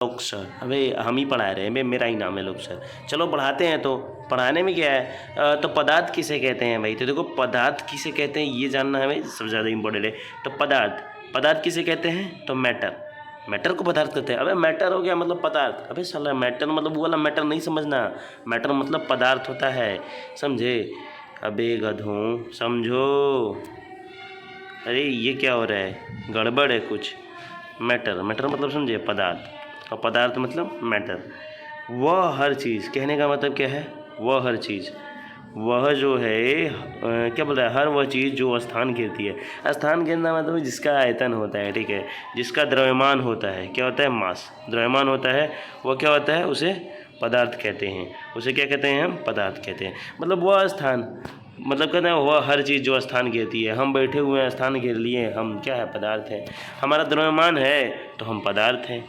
लोग सर, अबे हम ही पढ़ा रहे हैं, मेरा ही नाम है लोग सर। चलो पढ़ाते हैं। तो पढ़ाने में क्या है, तो पदार्थ किसे कहते हैं भाई? तो देखो पदार्थ किसे कहते हैं ये जानना हमें सबसे ज़्यादा इंपॉर्टेंट है। तो पदार्थ पदार्थ किसे कहते हैं? तो मैटर, मैटर को पदार्थ कहते हैं। अबे मैटर हो गया मतलब पदार्थ। अबे साला मैटर मतलब वो वाला मैटर नहीं समझना, मैटर मतलब पदार्थ होता है, समझे? अबे गधों समझो। अरे ये क्या हो रहा है, गड़बड़ है कुछ। मैटर मैटर मतलब समझे पदार्थ, और पदार्थ मतलब मैटर। वह हर चीज़, कहने का मतलब क्या है? वह हर चीज़, वह जो है क्या बोल रहा है, हर वह चीज़ जो स्थान घेरती है। स्थान घेरना मतलब जिसका आयतन होता है, ठीक है, जिसका द्रव्यमान होता है, क्या होता है? मास, द्रव्यमान होता है, वह क्या होता है? उसे पदार्थ कहते हैं। उसे क्या कहते हैं? हम पदार्थ कहते हैं। मतलब वह स्थान, मतलब कहते हैं वह हर चीज़ जो स्थान घेरती है। हम बैठे हुए हैं, स्थान घेर लिए, हम क्या है? पदार्थ है। हमारा द्रव्यमान है तो हम पदार्थ हैं,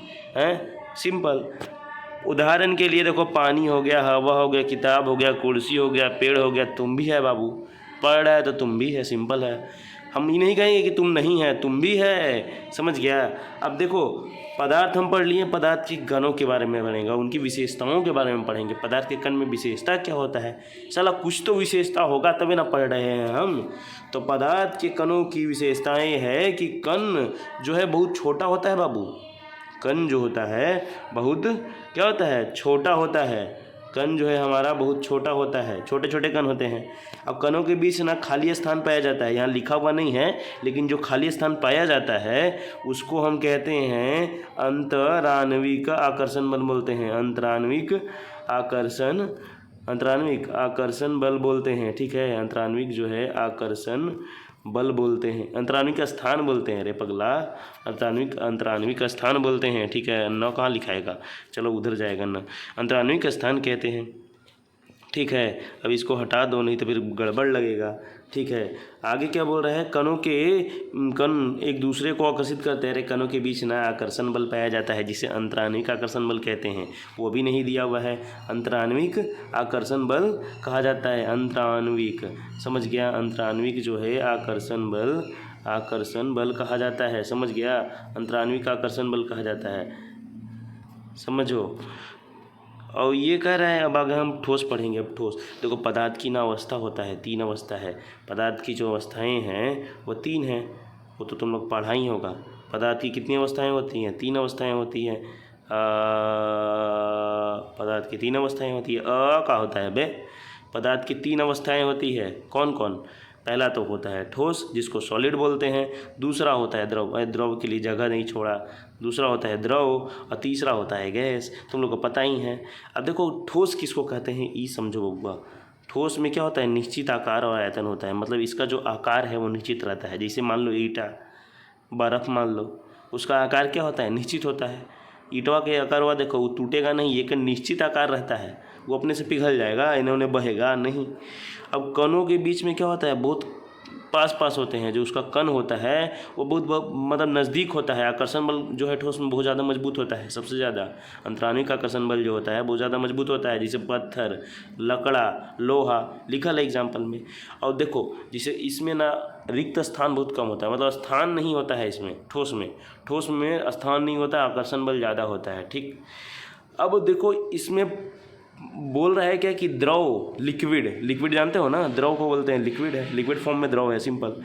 सिंपल। उदाहरण के लिए देखो, पानी हो गया, हवा हो गया, किताब हो गया, कुर्सी हो गया, पेड़ हो गया, तुम भी है बाबू। पढ़ रहा है तो तुम भी है, सिंपल है। हम ये नहीं कहेंगे कि तुम नहीं है, तुम भी है, समझ गया? अब देखो पदार्थ हम पढ़ लिए, पदार्थ के गणों के बारे में पढ़ेंगे, उनकी विशेषताओं के बारे में पढ़ेंगे। पदार्थ के कण में विशेषता क्या होता है? साला कुछ तो विशेषता होगा तभी ना पढ़ रहे हैं हम। तो पदार्थ के कणों की विशेषताएं है कि कण जो है बहुत छोटा होता है बाबू। कण जो होता है बहुत क्या होता है? छोटा होता है। कण जो है हमारा बहुत छोटा होता है, छोटे छोटे कण होते हैं। अब कणों के बीच ना खाली स्थान पाया जाता है, यहाँ लिखा हुआ नहीं है, लेकिन जो खाली स्थान पाया जाता है उसको हम कहते हैं अंतराण्विक आकर्षण बल बोलते हैं। अंतराण्विक आकर्षण बल बोलते हैं, ठीक है। अंतराण्विक जो है आकर्षण बल बोलते हैं, अंतराण्विक स्थान बोलते हैं रे पगला, अंतराण्विक स्थान बोलते हैं, ठीक है। न कहाँ लिखाएगा, चलो उधर जाएगा न, अंतराण्विक स्थान कहते हैं, ठीक है। अब इसको हटा दो नहीं तो फिर गड़बड़ लगेगा, ठीक है। आगे क्या बोल रहा है? कण एक दूसरे को आकर्षित करते हैं। कणों के बीच ना आकर्षण बल पाया जाता है जिसे अंतराण्विक आकर्षण बल कहते हैं, वो भी नहीं दिया हुआ है। अंतराण्विक आकर्षण बल कहा जाता है, अंतराण्विक, समझ गया? अंतराण्विक जो है आकर्षण बल कहा जाता है, समझ गया? अंतराण्विक आकर्षण बल कहा जाता है, समझो। और ये कह रहा है, अब आगे हम ठोस पढ़ेंगे। अब ठोस देखो, पदार्थ की ना अवस्था होता है, 3 अवस्था है। पदार्थ की जो अवस्थाएं हैं वो 3 हैं, वो तो तुम लोग पढ़ा ही होगा। पदार्थ की कितनी अवस्थाएं होती हैं? 3 अवस्थाएं होती हैं। पदार्थ की 3 अवस्थाएं होती है। क्या होता है बे? पदार्थ की 3 अवस्थाएं होती है। कौन कौन? पहला तो होता है ठोस, जिसको सॉलिड बोलते हैं। दूसरा होता है द्रव, द्रव के लिए जगह नहीं छोड़ा। दूसरा होता है द्रव, और तीसरा होता है गैस, तुम लोग को पता ही है। अब देखो ठोस किसको कहते हैं, ई समझो बउआ। ठोस में क्या होता है? निश्चित आकार और आयतन होता है, मतलब इसका जो आकार है वो निश्चित रहता है। जैसे मान लो ईटा, बर्फ़ मान लो, उसका आकार क्या होता है? निश्चित होता है। ईंटवा के आकार हुआ देखो, वो टूटेगा नहीं, एक निश्चित आकार रहता है, वो अपने से पिघल जाएगा, इन्होंने बहेगा नहीं। अब कणों के बीच में क्या होता है? बहुत पास होते हैं, जो उसका कण होता है वो बहुत मतलब नज़दीक होता है। आकर्षण बल जो है ठोस में बहुत ज़्यादा मजबूत होता है, सबसे ज़्यादा अंतराण्विक आकर्षण बल जो होता है बहुत ज़्यादा मजबूत होता है, जैसे पत्थर, लकड़ा, लोहा लिखा है एग्जाम्पल में। और देखो जैसे इसमें ना रिक्त स्थान बहुत कम होता है, मतलब स्थान नहीं होता है इसमें। ठोस में स्थान नहीं होता, आकर्षण बल ज़्यादा होता है, ठीक। अब देखो इसमें बोल रहा है क्या कि द्रव, लिक्विड जानते हो ना, द्रव को बोलते हैं लिक्विड है, लिक्विड फॉर्म में द्रव है, सिंपल।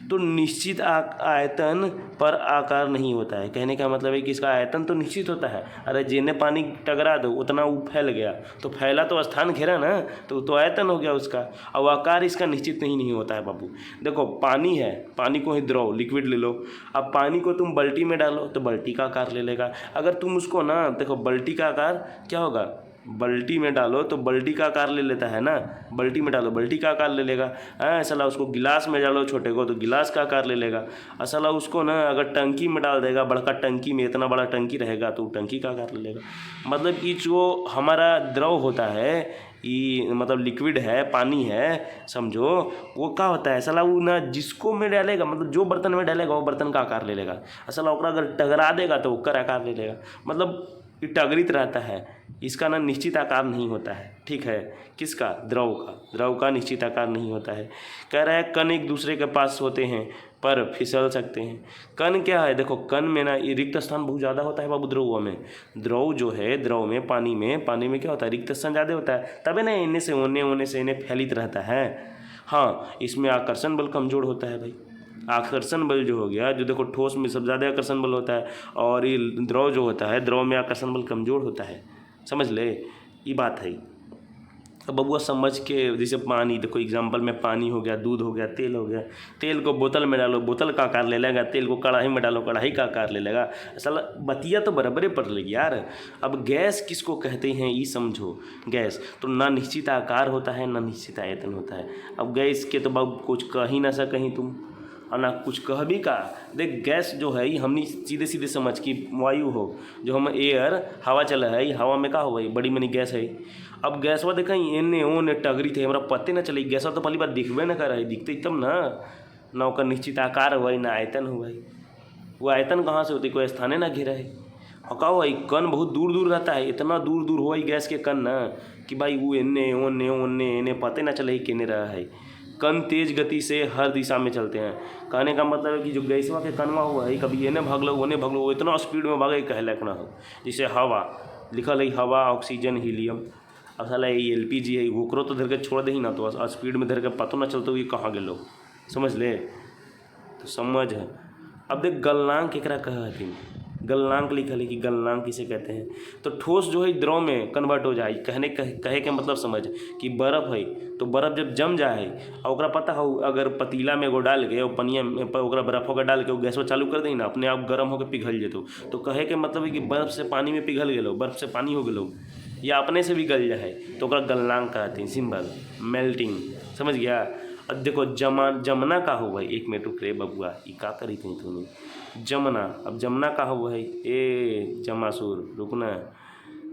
तो निश्चित आयतन पर आकार नहीं होता है। कहने का मतलब है कि इसका आयतन तो निश्चित होता है। अरे जिन्हें पानी टकरा दो उतना वो फैल गया, तो फैला तो स्थान घेरा ना, तो आयतन हो गया उसका। अब आकार इसका निश्चित नहीं होता है बाबू। देखो पानी है, पानी को ही द्रव लिक्विड ले लो। अब पानी को तुम बाल्टी में डालो तो बाल्टी का आकार ले लेगा। अगर तुम उसको ना देखो, बाल्टी का आकार क्या होगा? बाल्टी में डालो तो बाल्टी का आकार ले लेता है ना, बाल्टी में डालो बाल्टी का आकार ले लेगा। साला उसको गिलास में डालो छोटे को तो गिलास का आकार ले लेगा। साला उसको ना अगर टंकी में डाल देगा, बड़का टंकी में, इतना बड़ा टंकी रहेगा तो टंकी का आकार ले लेगा। मतलब कि जो हमारा द्रव होता है, ये मतलब लिक्विड है, पानी है, समझो, वो क्या होता है? साला वो ना जिसको में डालेगा, मतलब जो बर्तन में डालेगा वो बर्तन का आकार ले लेगा। साला ओकरा अगर टकरा देगा तो ओकर आकार ले लेगा। मतलब टगरित रहता है, इसका ना निश्चित आकार नहीं होता है, ठीक है। किसका? द्रव का निश्चित आकार नहीं होता है। कह रहा है कण एक दूसरे के पास होते हैं पर फिसल सकते हैं। कण क्या है? देखो कण में ना ये रिक्त स्थान बहुत ज़्यादा होता है बाबू द्रव में। द्रव जो है, द्रव में पानी में क्या होता है? रिक्त स्थान ज़्यादा होता है, तभी ना इन्हें से होने से इन्हें फैलित रहता है। हाँ, इसमें आकर्षण बल कमज़ोर होता है भाई। आकर्षण बल जो हो गया, जो देखो ठोस में सबसे ज़्यादा आकर्षण बल होता है और ये द्रव जो होता है, द्रव में आकर्षण बल कमज़ोर होता है। समझ ले, ये बात है। अब बबुआ समझ के, जैसे पानी, देखो एग्जाम्पल में पानी हो गया, दूध हो गया, तेल हो गया। तेल को बोतल में डालो, बोतल का आकार ले लेगा। तेल को कढ़ाई में डालो, कढ़ाई का आकार ले लेगा। साला बतिया तो बराबर ही पड़ लेगी यार। अब गैस किसको कहते हैं ये समझो। गैस तो ना निश्चित आकार होता है ना निश्चित आयतन होता है। अब गैस के तो बाबू कुछ कह ही ना सकें तुम, और ना कुछ कह भी का। देख गैस जो है ये हमने सीधे सीधे समझ कि वायु हो, जो हम एयर हवा चला है, ये हवा में का हो भाई, बड़ी मनी गैस है। अब गैसवा देखा एने ओने टगरी थे, हमारा पते ना चले। गैसवा तो पहली बार दिखबे ना कर, दिखते तब ना ओकर निश्चित आकार हो ना आयतन हो भाई। वो आयतन कहाँ से होती? कोई स्थाने ना घेरा है। और का भाई कण बहुत दूर दूर रहता है, इतना दूर दूर हो गैस के कण ना कि भाई वो एने ओने एने पते ना चले केने रहा है। कण तेज गति से हर दिशा में चलते हैं। कहने का मतलब है कि जो गैसवा के कणवा हुआ है, कभी एने भाग लो ओने भाग लो, वो इतना स्पीड में भागे कहे ना हो। जैसे हवा लिखल है, हवा, ऑक्सीजन, हीलियम। अब साला ये LPG है, ओकरो तो धर के छोड़ दे ही ना, तो स्पीड में धर के पतो ना चलते ये कहाँ गेलो। समझ ले, तो समझ है। अब देख गलनांक एकरा कहथिन, गलनांक लिखल है कि गलनांक किसे कहते हैं। तो ठोस जो है द्रव में कन्वर्ट हो जाए। कहे के मतलब समझ कि बर्फ़ है, तो बर्फ़ जब जम जाए और ओकरा पता हो, अगर पतीला में एगो डाल के और पनिया में ओकरा बर्फ़ का डाल के वो गैसवा चालू कर दी ना, अपने आप गर्म होकर पिघल जेतो। तो कहे के मतलब है कि बर्फ़ से पानी में पिघल गेलो, बर्फ़ से पानी हो गेलो, या अपने से भी गल जाए तो ओकरा गलनांक कहते हैं। सिंबल मेल्टिंग, समझ गया। अब देखो जमना का हो भाई, एक मिनट रुक रे बबुआ, ये का करी थी तूने? जमना, अब जमना का हो भाई, ए जमासुर रुकना।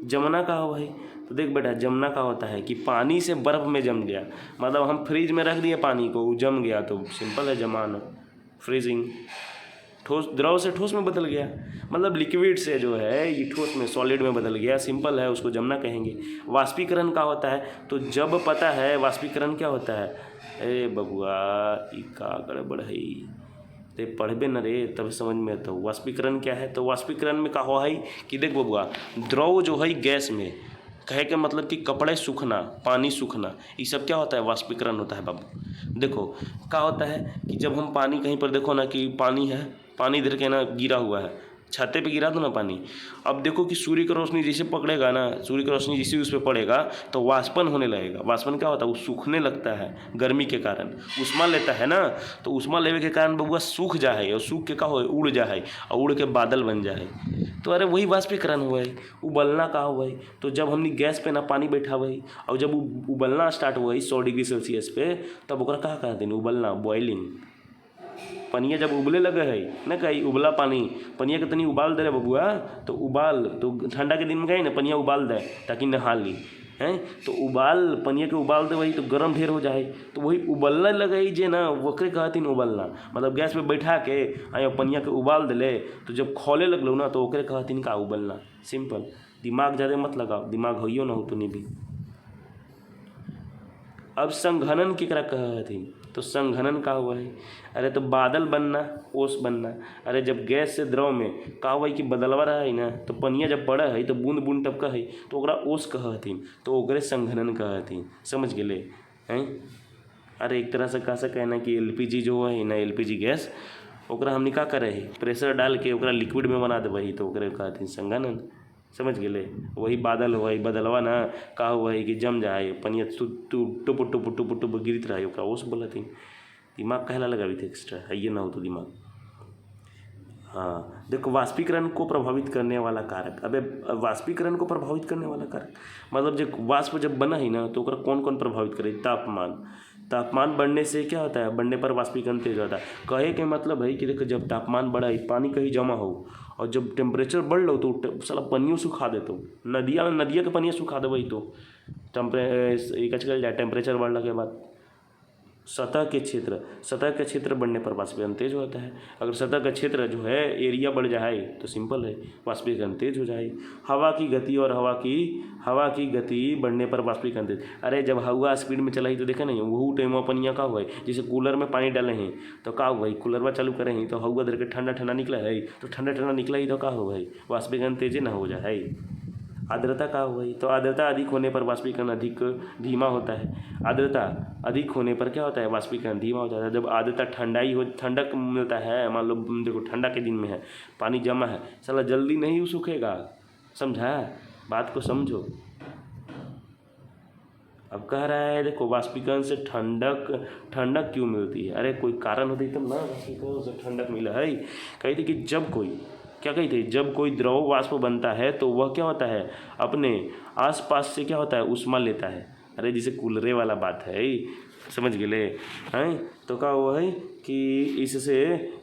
जमना का हो भाई, तो देख बेटा जमना का होता है कि पानी से बर्फ़ में जम गया। मतलब हम फ्रिज में रख दिए पानी को, वो जम गया, तो सिंपल है जमाना, फ्रीजिंग। ठोस द्रव से ठोस में बदल गया, मतलब लिक्विड से जो है ये ठोस में सॉलिड में बदल गया, सिंपल है, उसको जमना कहेंगे। वाष्पीकरण का होता है, तो जब पता है वाष्पीकरण क्या होता है। अरे बबुआ ई का गड़बड़ है, ते पढ़बे न रे तब समझ में। तो वाष्पीकरण क्या है? तो वाष्पीकरण में का हो है कि देख बबुआ, द्रव जो है गैस में, कहे के मतलब कि कपड़े सूखना, पानी सूखना, ये सब क्या होता है? वाष्पीकरण होता है बाबू। देखो क्या होता है कि जब हम पानी कहीं पर देखो ना कि पानी है, पानी इधर के ना गिरा हुआ है, छाते पे गिरा दो ना पानी। अब देखो कि सूर्य की रोशनी जैसे पकड़ेगा ना, सूर्य की रोशनी जैसे उस पर पड़ेगा तो वाष्पन होने लगेगा। वाष्पन क्या होता है? वो सूखने लगता है गर्मी के कारण, उष्मा लेता है ना, तो उष्मा लेवे के कारण बबुआ सूख जा है, और सूख के का हो, उड़ जा है, और उड़ के बादल बन जा है। तो अरे वही वाष्पीकरण हुआ है। उबलना का हुआ है, तो जब हमने गैस पे ना पानी बैठा हुआ है और जब उबलना स्टार्ट हुआ है 100 डिग्री सेल्सियस पे, तब ओकरा कहा कहते हैं? उबलना, बॉइलिंग। पनिया जब उबले लगे है ना, कहीं उबला पानी, पनिया के तनी उबाल दे रहे बबुआ, तो उबाल, तो ठंडा के दिन में कहीं ना पनिया उबाल दे ताकि नहा ली हैं, तो उबाल पनिया के उबाल दे, वही तो गर्म ढेर हो जाए, तो वही उबलने लगे जे ना, वकरे कहतीन उबलना। मतलब गैस पे बैठा के आया पनिया के उबाल दिले, तो जब खोले लगलो ना, तो ओकरे कहतीन का उबलना। सिंपल, दिमाग ज़्यादा मत लगाओ, दिमाग होइयो ना हो तूने भी। अब संघनन केकरा कहथिन? तो संघनन का हुआ है? अरे तो बादल बनना, ओस बनना। अरे जब गैस से द्रव में का हुआ है कि बदलवा रहा है ना, तो पनिया जब पड़ा है तो बूंद बूंद टपका है, तो ओकरा ओस कहथिन, तो ओकरे संघनन कहथिन। समझ गेले हैं? अरे एक तरह से कह सके ना कि LPG जो है ना, LPG गैस, ओकरा हमने का करे है, प्रेशर डाल के ओकरा लिक्विड में बना देवे, तो ओकरे कहथिन संघनन। समझ गेले? वही बादल हुआ है, बदलवा ना का हुआ है कि जम जाए, पनिया टुप टुप टुप टुप गिरत रहा है, ओकरा ओस बोलथिन। दिमाग कहला लगावी थे एक्स्ट्रा है, ये ना हो तो दिमाग। हाँ देखो, वाष्पीकरण को प्रभावित करने वाला कारक। अबे वाष्पीकरण को प्रभावित करने वाला कारक मतलब जब वाष्प जब बना ही ना, तो ओकरा कौन कौन प्रभावित करे? तापमान। तापमान बढ़ने से क्या होता है? बढ़ने पर वाष्पीकरण तेज होता है। कहे के मतलब है कि देखो जब तापमान बढ़ा है, पानी कहीं जमा हो, और जब टेम्परेचर बढ़ लो तो साला पनियों सुखा देते, नदिया के पनिया सुखा देवे, तो टेम्परेचर बढ़ला के बाद सतह के क्षेत्र बढ़ने पर वाष्पीकरण तेज होता है। अगर सतह का क्षेत्र जो है एरिया बढ़ जाए तो सिंपल है, वाष्पीकरण तेज हो जाए। हवा की गति बढ़ने पर वाष्पीकरण तेज। अरे जब हवा स्पीड में चला ही तो देखा नहीं, वही टाइम अपन यहाँ का हुआ है, जैसे कूलर में पानी डाले हैं तो का हुआ है, कूलरवा चालू करे हैं तो हवा दर के ठंडा ठंडा निकला है, तो ठंडा ठंडा निकला ही तो का हुआ है, वाष्पीकरण तेज ना हो जाए। आर्द्रता का हुआ ही तो आर्द्रता अधिक होने पर वाष्पीकरण अधिक धीमा होता है। आर्द्रता अधिक होने पर क्या होता है, वाष्पीकरण धीमा हो जाता है। जब आर्द्रता ठंडक मिलता है, मान लो देखो ठंडा के दिन में है, पानी जमा है, साला जल्दी नहीं सूखेगा, समझा, बात को समझो। अब कह रहा है देखो वाष्पीकरण से ठंडक क्यों मिलती है, अरे कोई कारण होती तब ना वाष्पीकरण से ठंडक मिला है। कही थी कि जब कोई द्रव वाष्प बनता है तो वह क्या होता है, अपने आसपास से क्या होता है, ऊष्मा लेता है। अरे जैसे कूलरे वाला बात है, समझ गए हैं। तो क्या हुआ है कि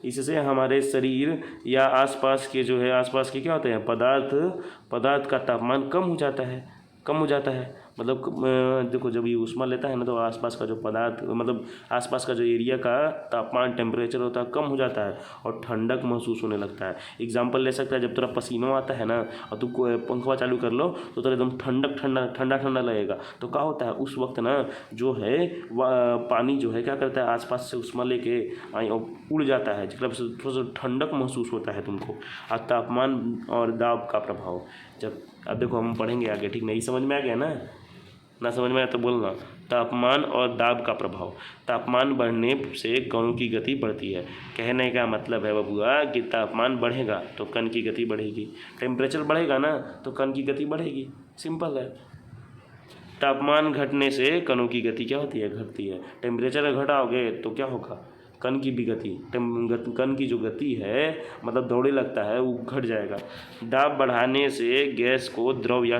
इससे हमारे शरीर या आसपास के क्या होते हैं, पदार्थ का तापमान कम हो जाता है। मतलब देखो जब ये ऊष्मा लेता है ना तो आसपास का जो पदार्थ, मतलब आसपास का जो एरिया का तापमान टेम्परेचर होता है कम हो जाता है और ठंडक महसूस होने लगता है। एग्जांपल ले सकता है, जब तेरा पसीना आता है ना और तू पंखा चालू कर लो तो तेरा एकदम ठंडा लगेगा, तो क्या होता है उस वक्त ना जो है पानी जो है क्या करता है, आसपास से ऊष्मा लेके उड़ जाता है, जिसका थोड़ा सा ठंडक महसूस होता है तुमको। और तापमान और दाब का प्रभाव, जब अब देखो हम पढ़ेंगे आगे, ठीक नहीं समझ में आ गया ना समझ में आया तो बोलना। तापमान और दाब का प्रभाव, तापमान बढ़ने से कणों की गति बढ़ती है। कहने का मतलब है बबुआ कि तापमान बढ़ेगा तो कण की गति बढ़ेगी, टेम्परेचर बढ़ेगा ना तो कण की गति बढ़ेगी, सिंपल है। तापमान घटने से कणों की गति क्या होती है, घटती है। टेम्परेचर घटाओगे तो क्या होगा, कण की भी गति, कण की जो गति है मतलब दौड़े लगता है वो घट जाएगा। दाब बढ़ाने से गैस को द्रव या